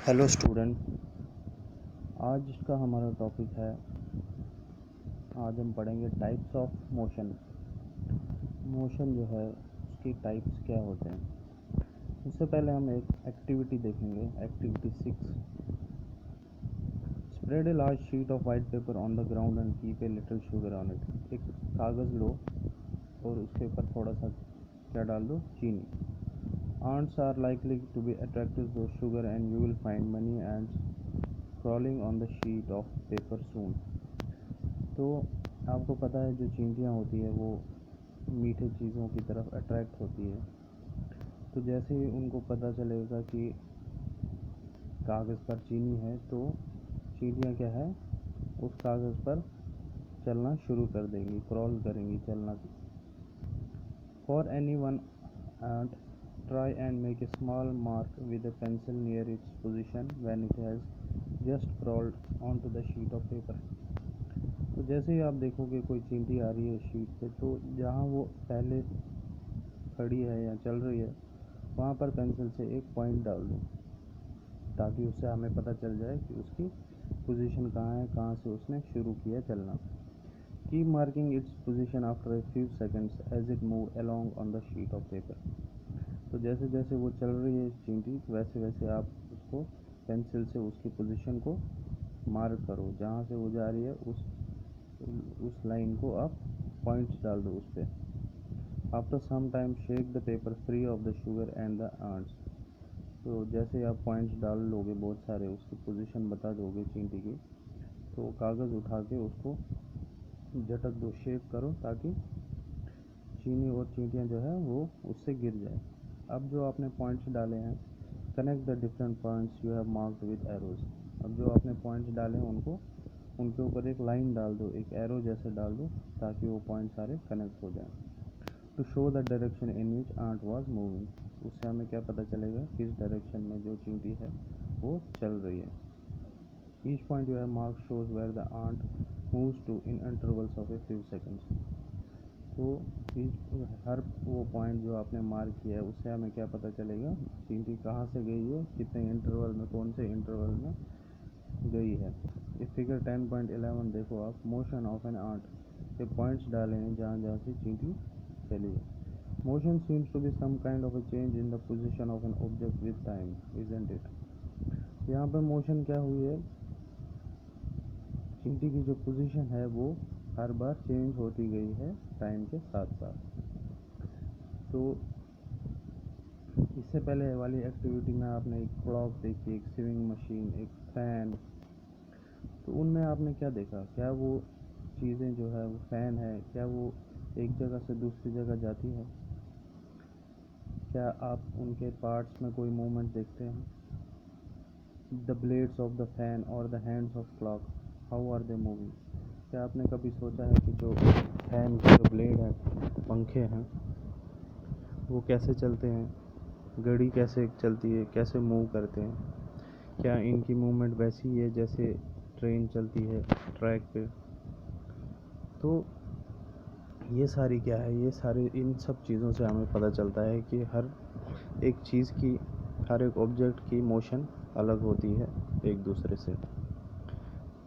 Hello student, आज का हमारा टॉपिक है। आज हम पढ़ेंगे टाइप्स ऑफ मोशन। मोशन जो है उसकी टाइप्स क्या होते हैं। उससे पहले हम एक एक्टिविटी देखेंगे। Activity 6, spread a large sheet of white paper on the ground and keep a little sugar on it. एक कागज़ लो और उसके ऊपर थोड़ा सा क्या डाल दो, चीनी। Ants are likely to be attracted to sugar and you will find many ants crawling on the sheet of paper soon। तो आपको पता है जो चींटियाँ होती है वो मीठे चीज़ों की तरफ अट्रैक्ट होती है। तो जैसे ही उनको पता चलेगा कि कागज़ पर चीनी है तो चींटियाँ क्या है उस कागज़ पर चलना शुरू कर देंगी, क्रॉल करेंगी, चलना। For any one ant, try and make a small mark with a pencil near its position when it has just crawled onto the sheet of paper। तो जैसे ही आप देखोगे कोई चींटी आ रही है शीट पे, तो जहाँ वो पहले खड़ी है या चल रही है वहाँ पर पेंसिल से एक पॉइंट डाल दो, ताकि उससे हमें पता चल जाए कि उसकी पोजीशन कहाँ है, कहाँ से उसने शुरू किया चलना। Keep marking its position after a few seconds as it move along on the sheet of paper. तो जैसे जैसे वो चल रही है चींटी, वैसे वैसे आप उसको पेंसिल से उसकी पोजीशन को मार्क करो, जहाँ से वो जा रही है उस लाइन को आप पॉइंट्स डाल दो उस पर। After some time shake the paper free of the sugar and the ants. तो जैसे आप पॉइंट्स डाल लोगे बहुत सारे, उसकी पोजीशन बता दोगे चींटी की, तो कागज़ उठा के उसको झटक दो, शेक करो, ताकि चीनी और चींटियाँ जो है वो उससे गिर जाए। अब जो आपने पॉइंट्स डाले हैं, connect the different points you have marked with arrows. अब जो आपने पॉइंट्स डाले हैं उनको उनके ऊपर एक लाइन डाल दो, एक एरो जैसे डाल दो, ताकि वो पॉइंट सारे कनेक्ट हो जाएं। To show the direction in which ant was moving. उससे हमें क्या पता चलेगा किस डायरेक्शन में जो चींटी है वो चल रही है। Each point you have mark shows where the ant moves to in intervals of a few seconds. तो हर वो पॉइंट जो आपने मार्क किया है उससे हमें क्या पता चलेगा चींटी कहाँ से गई है, कितने इंटरवल में, कौन से इंटरवल में गई है। ये फिगर 10.11 देखो आप, मोशन ऑफ एन आंट। ये पॉइंट्स डाले हैं जहाँ जहाँ से चींटी चली है। Motion seems to be some kind of a change in the position of an object with time, isn't it. यहाँ पर मोशन क्या हुई है, चींटी की जो पोजीशन है वो हर बार चेंज होती गई है टाइम के साथ साथ। तो इससे पहले वाली एक्टिविटी में आपने एक क्लॉक देखी, एक स्विंग मशीन, एक फ़ैन। तो उनमें आपने क्या देखा, क्या वो चीज़ें जो है वो फ़ैन है, क्या वो एक जगह से दूसरी जगह जाती है? क्या आप उनके पार्ट्स में कोई मूवमेंट देखते हैं? The blades of the fan और the hands of clock, how are they moving. क्या आपने कभी सोचा है कि जो फैन के जो ब्लेड हैं, पंखे हैं, वो कैसे चलते हैं, घड़ी कैसे चलती है, कैसे मूव करते हैं? क्या इनकी मूवमेंट वैसी ही है जैसे ट्रेन चलती है ट्रैक पे? तो ये सारी क्या है, ये सारे इन सब चीज़ों से हमें पता चलता है कि हर एक चीज़ की, हर एक ऑब्जेक्ट की मोशन अलग होती है एक दूसरे से।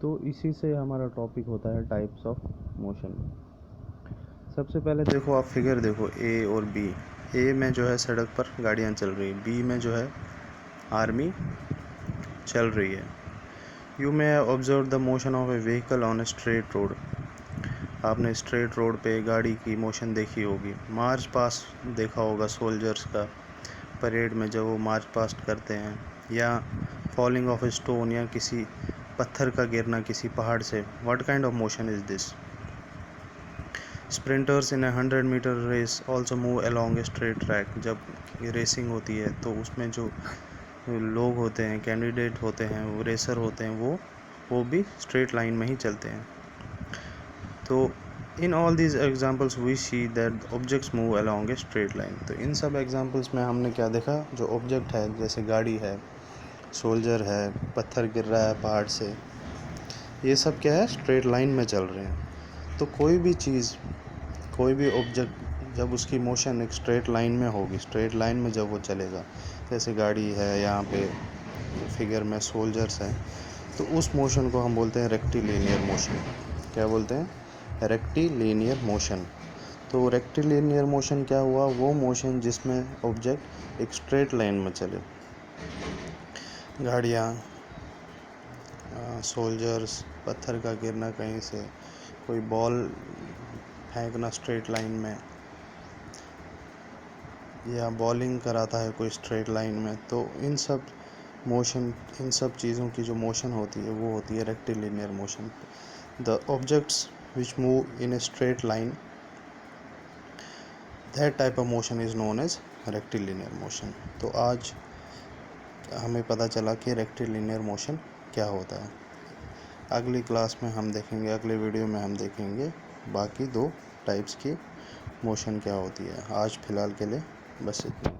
तो इसी से हमारा टॉपिक होता है टाइप्स ऑफ मोशन। सबसे पहले देखो आप फिगर देखो, ए और बी। ए में जो है सड़क पर गाड़ियाँ चल रही, बी में जो है आर्मी चल रही है। You may observe the motion of A vehicle on a straight road. आपने स्ट्रेट रोड पे गाड़ी की मोशन देखी होगी। मार्च पास्ट देखा होगा सोल्जर्स का, परेड में जब वो मार्च पास्ट करते हैं, या फॉलिंग ऑफ ए स्टोन, या किसी पत्थर का गिरना किसी पहाड़ से। What kind of motion is this? Sprinters in a 100 metre race also move along a straight track. जब रेसिंग होती है तो उसमें जो लोग होते हैं, कैंडिडेट होते हैं, वो रेसर होते हैं, वो भी स्ट्रेट लाइन में ही चलते हैं। तो in all these examples we see that objects move along a straight line. तो इन सब एग्जाम्पल्स में हमने क्या देखा, जो ऑब्जेक्ट है जैसे गाड़ी है, सोल्जर है, पत्थर गिर रहा है पहाड़ से, ये सब क्या है, स्ट्रेट लाइन में चल रहे हैं। तो कोई भी चीज़, कोई भी ऑब्जेक्ट जब उसकी मोशन एक स्ट्रेट लाइन में होगी, स्ट्रेट लाइन में जब वो चलेगा, जैसे गाड़ी है, यहाँ पे फिगर में सोल्जर्स हैं, तो उस मोशन को हम बोलते हैं रेक्टिलिनियर मोशन। क्या बोलते हैं? Rectilinear motion. तो रेक्टिलिनियर मोशन क्या हुआ? वो मोशन जिसमें ऑब्जेक्ट एक स्ट्रेट लाइन में चले। गाड़ियाँ, सोल्जर्स, पत्थर का गिरना कहीं से, कोई बॉल फेंकना स्ट्रेट लाइन में, या बॉलिंग कराता है कोई स्ट्रेट लाइन में, तो इन सब चीज़ों की जो मोशन होती है वो होती है rectilinear motion. The objects which move in a straight line, that type of motion is known as rectilinear motion. तो आज हमें पता चला कि रेक्टिलिनियर मोशन क्या होता है। अगली क्लास में हम देखेंगे, अगले वीडियो में हम देखेंगे बाकी 2 टाइप्स की मोशन क्या होती है। आज फ़िलहाल के लिए बस इतना।